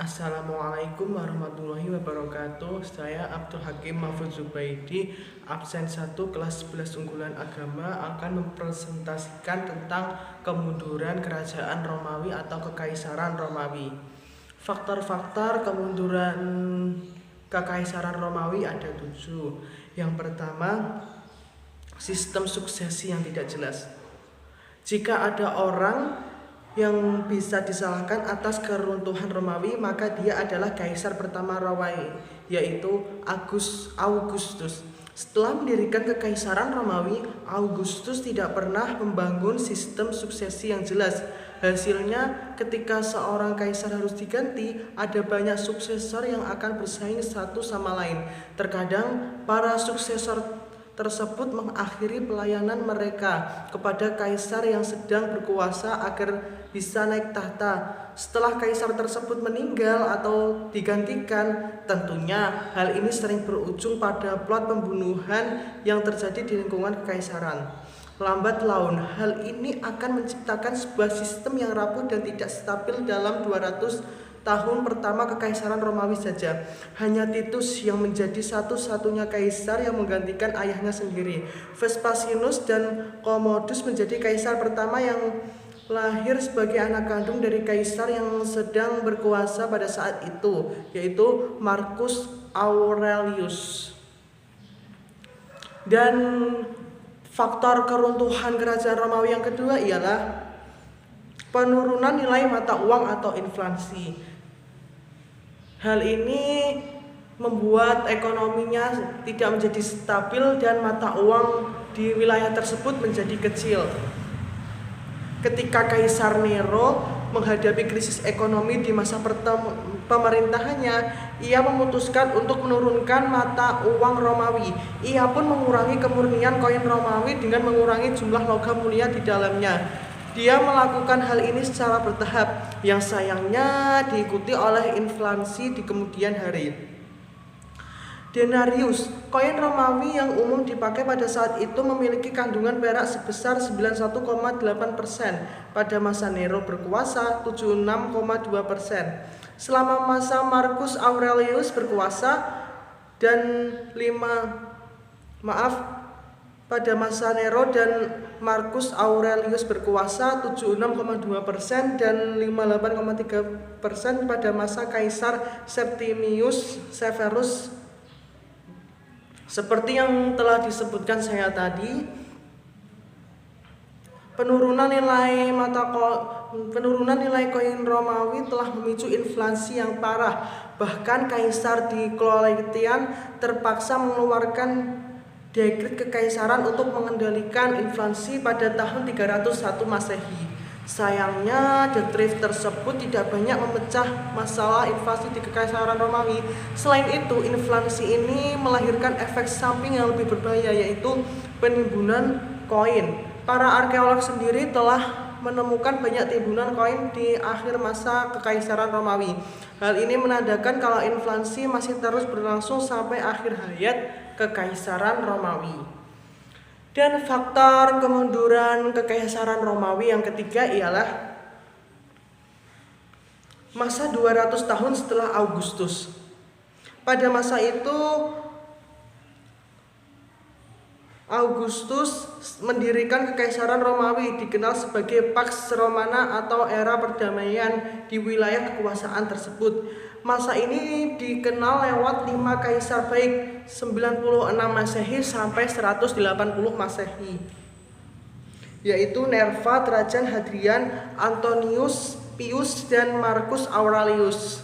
Assalamualaikum warahmatullahi wabarakatuh. Saya Abdul Hakim Mahfudz Zubaidi, absen 1 kelas 11 unggulan agama, akan mempresentasikan tentang kemunduran kerajaan Romawi atau kekaisaran Romawi. Faktor-faktor kemunduran kekaisaran Romawi ada 7. Yang pertama, sistem suksesi yang tidak jelas. Jika ada orang yang bisa disalahkan atas keruntuhan Romawi, maka dia adalah kaisar pertama Romawi, yaitu Augustus. Setelah mendirikan kekaisaran Romawi, Augustus tidak pernah membangun sistem suksesi yang jelas. Hasilnya, ketika seorang kaisar harus diganti, ada banyak suksesor yang akan bersaing satu sama lain. Terkadang para suksesor tersebut mengakhiri pelayanan mereka kepada kaisar yang sedang berkuasa agar bisa naik tahta. Setelah kaisar tersebut meninggal atau digantikan, tentunya hal ini sering berujung pada plot pembunuhan yang terjadi di lingkungan kekaisaran. Lambat laun, hal ini akan menciptakan sebuah sistem yang rapuh dan tidak stabil dalam 200 tahun pertama kekaisaran Romawi saja. Hanya Titus yang menjadi satu-satunya kaisar yang menggantikan ayahnya sendiri. Vespasianus dan Commodus menjadi kaisar pertama yang lahir sebagai anak kandung dari kaisar yang sedang berkuasa pada saat itu, yaitu Marcus Aurelius. Dan faktor keruntuhan kerajaan Romawi yang kedua ialah penurunan nilai mata uang atau inflasi. Hal ini membuat ekonominya tidak menjadi stabil dan mata uang di wilayah tersebut menjadi kecil. Ketika Kaisar Nero menghadapi krisis ekonomi di masa pemerintahannya, ia memutuskan untuk menurunkan mata uang Romawi. Ia pun mengurangi kemurnian koin Romawi dengan mengurangi jumlah logam mulia di dalamnya. Dia melakukan hal ini secara bertahap, yang sayangnya diikuti oleh inflasi di kemudian hari. Denarius, koin Romawi yang umum dipakai pada saat itu, memiliki kandungan perak sebesar 91,8%. Pada masa Nero berkuasa, 76,2%. Selama masa Marcus Aurelius berkuasa dan pada masa Nero dan Marcus Aurelius berkuasa, 76,2% dan 58,3% pada masa Kaisar Septimius Severus. Seperti yang telah disebutkan saya tadi, penurunan nilai koin Romawi telah memicu inflasi yang parah. Bahkan Kaisar Diocletian terpaksa mengeluarkan dekret kekaisaran untuk mengendalikan inflasi pada tahun 301 Masehi. Sayangnya, dekret tersebut tidak banyak memecah masalah inflasi di kekaisaran Romawi. Selain itu, inflasi ini melahirkan efek samping yang lebih berbahaya, yaitu penimbunan koin. Para arkeolog sendiri telah menemukan banyak timbunan koin di akhir masa kekaisaran Romawi. Hal ini menandakan kalau inflasi masih terus berlangsung sampai akhir hayat kekaisaran Romawi. Dan faktor kemunduran kekaisaran Romawi yang ketiga ialah masa 200 tahun setelah Augustus. Pada masa itu, Augustus mendirikan kekaisaran Romawi, dikenal sebagai Pax Romana atau era perdamaian di wilayah kekuasaan tersebut. Masa ini dikenal lewat 5 kaisar baik 96 Masehi sampai 180 Masehi, yaitu Nerva, Trajan, Hadrian, Antonius, Pius, dan Marcus Aurelius.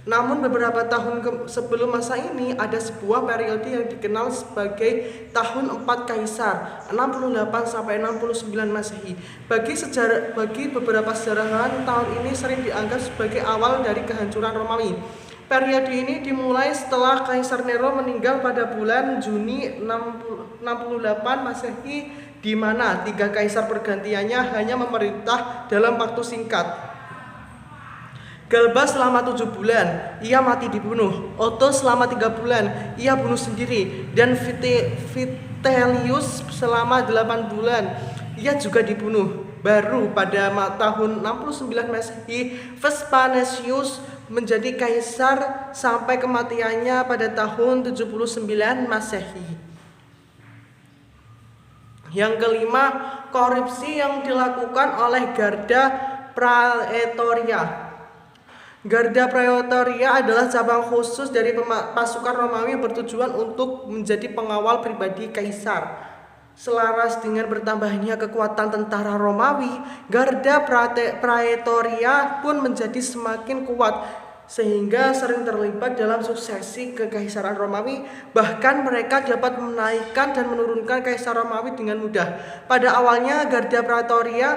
Namun beberapa tahun sebelum masa ini ada sebuah periode yang dikenal sebagai tahun 4 kaisar, 68 sampai 69 Masehi. Bagi beberapa sejarawan, tahun ini sering dianggap sebagai awal dari kehancuran Romawi. Periode ini dimulai setelah Kaisar Nero meninggal pada bulan Juni 68 Masehi, di mana 3 kaisar pergantiannya hanya memerintah dalam waktu singkat. Galba selama 7 bulan, ia mati dibunuh. Otto selama 3 bulan, ia bunuh sendiri. Dan Vitellius selama 8 bulan, ia juga dibunuh. Baru pada tahun 69 Masehi, Vespasianus menjadi kaisar sampai kematiannya pada tahun 79 Masehi. Yang kelima, korupsi yang dilakukan oleh Garda Praetoria. Garda Praetoria adalah cabang khusus dari pasukan Romawi yang bertujuan untuk menjadi pengawal pribadi kaisar. Selaras dengan bertambahnya kekuatan tentara Romawi, Garda Praetoria pun menjadi semakin kuat, sehingga sering terlibat dalam suksesi kekaisaran Romawi. Bahkan mereka dapat menaikkan dan menurunkan kaisar Romawi dengan mudah. Pada awalnya Garda Praetoria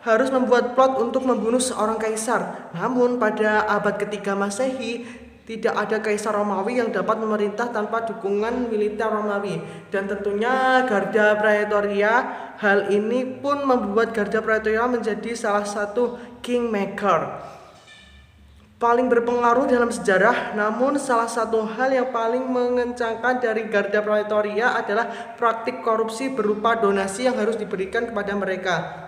harus membuat plot untuk membunuh seorang kaisar. Namun pada abad ketiga Masehi, tidak ada kaisar Romawi yang dapat memerintah tanpa dukungan militer Romawi. Dan tentunya Garda Praetoria, hal ini pun membuat Garda Praetoria menjadi salah satu kingmaker paling berpengaruh dalam sejarah. Namun salah satu hal yang paling mengencangkan dari Garda Praetoria adalah praktik korupsi berupa donasi yang harus diberikan kepada mereka.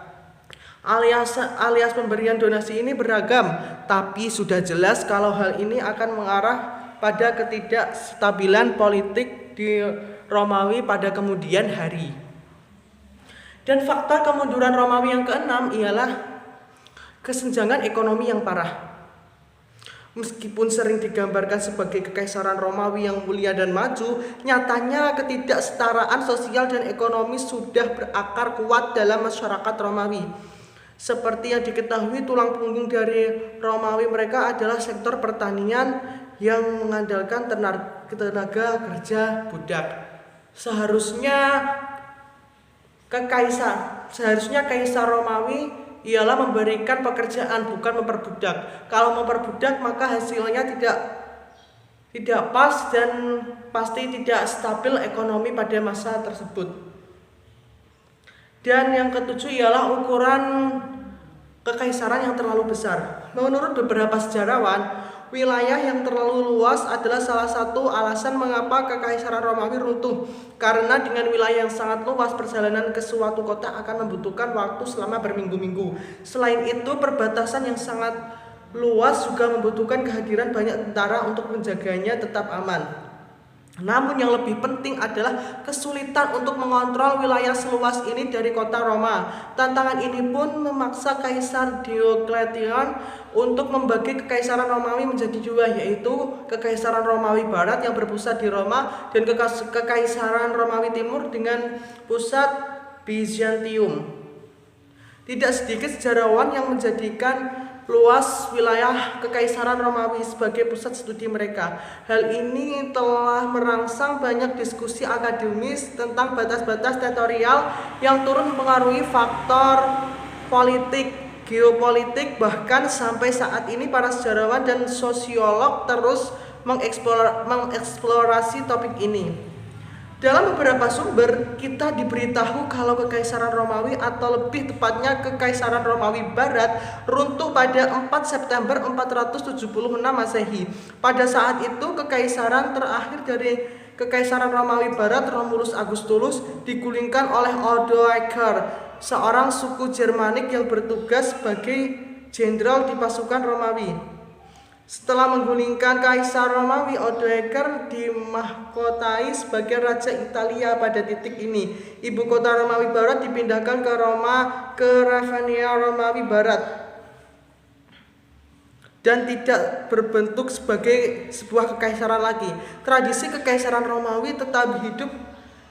Alias pemberian donasi ini beragam, tapi sudah jelas kalau hal ini akan mengarah pada ketidakstabilan politik di Romawi pada kemudian hari. Dan faktor kemunduran Romawi yang keenam ialah kesenjangan ekonomi yang parah. Meskipun sering digambarkan sebagai kekaisaran Romawi yang mulia dan maju, nyatanya ketidaksetaraan sosial dan ekonomi sudah berakar kuat dalam masyarakat Romawi. Seperti yang diketahui, tulang punggung dari Romawi mereka adalah sektor pertanian yang mengandalkan tenaga kerja budak. Seharusnya kaisar Romawi ialah memberikan pekerjaan, bukan memperbudak. Kalau memperbudak maka hasilnya tidak pas dan pasti tidak stabil ekonomi pada masa tersebut. Dan yang ketujuh ialah ukuran kekaisaran yang terlalu besar. Menurut beberapa sejarawan, wilayah yang terlalu luas adalah salah satu alasan mengapa kekaisaran Romawi runtuh. Karena dengan wilayah yang sangat luas, perjalanan ke suatu kota akan membutuhkan waktu selama berminggu-minggu. Selain itu, perbatasan yang sangat luas juga membutuhkan kehadiran banyak tentara untuk menjaganya tetap aman. Namun yang lebih penting adalah kesulitan untuk mengontrol wilayah seluas ini dari kota Roma. Tantangan ini pun memaksa Kaisar Diocletian untuk membagi kekaisaran Romawi menjadi dua, yaitu Kekaisaran Romawi Barat yang berpusat di Roma dan Kekaisaran Romawi Timur dengan pusat Bizantium. Tidak sedikit sejarawan yang menjadikan luas wilayah Kekaisaran Romawi sebagai pusat studi mereka. Hal ini telah merangsang banyak diskusi akademis tentang batas-batas teritorial yang turut mempengaruhi faktor politik, geopolitik. Bahkan sampai saat ini para sejarawan dan sosiolog terus mengeksplorasi topik ini. Dalam beberapa sumber, kita diberitahu kalau Kekaisaran Romawi atau lebih tepatnya Kekaisaran Romawi Barat runtuh pada 4 September 476 Masehi. Pada saat itu, kekaisaran terakhir dari Kekaisaran Romawi Barat, Romulus Augustulus, digulingkan oleh Odoacer, seorang suku Jermanik yang bertugas sebagai jenderal di pasukan Romawi. Setelah menggulingkan Kaisar Romawi, Odoacer dimahkotai sebagai Raja Italia pada titik ini. Ibu kota Romawi Barat dipindahkan ke Roma, ke Ravenna Romawi Barat, dan tidak berbentuk sebagai sebuah kekaisaran lagi. Tradisi Kekaisaran Romawi tetap hidup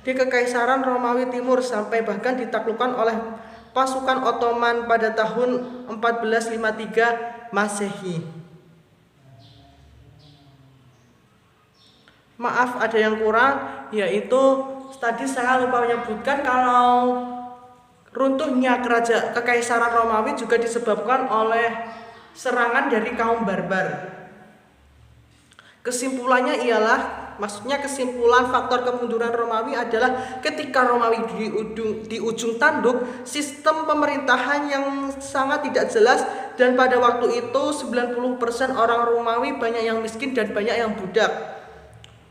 di Kekaisaran Romawi Timur sampai bahkan ditaklukkan oleh pasukan Ottoman pada tahun 1453 Masehi. Maaf ada yang kurang, yaitu tadi saya lupa menyebutkan kalau runtuhnya Kekaisaran Romawi juga disebabkan oleh serangan dari kaum barbar. Kesimpulannya kesimpulan faktor kemunduran Romawi adalah ketika Romawi di ujung tanduk, sistem pemerintahan yang sangat tidak jelas, dan pada waktu itu 90% orang Romawi banyak yang miskin dan banyak yang budak.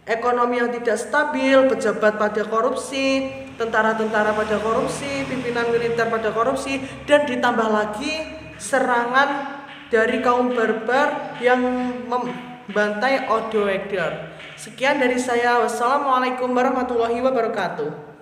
Ekonomi yang tidak stabil, pejabat pada korupsi, tentara-tentara pada korupsi, pimpinan militer pada korupsi, dan ditambah lagi serangan dari kaum barbar yang membantai Odoacer. Sekian dari saya. Wassalamualaikum warahmatullahi wabarakatuh.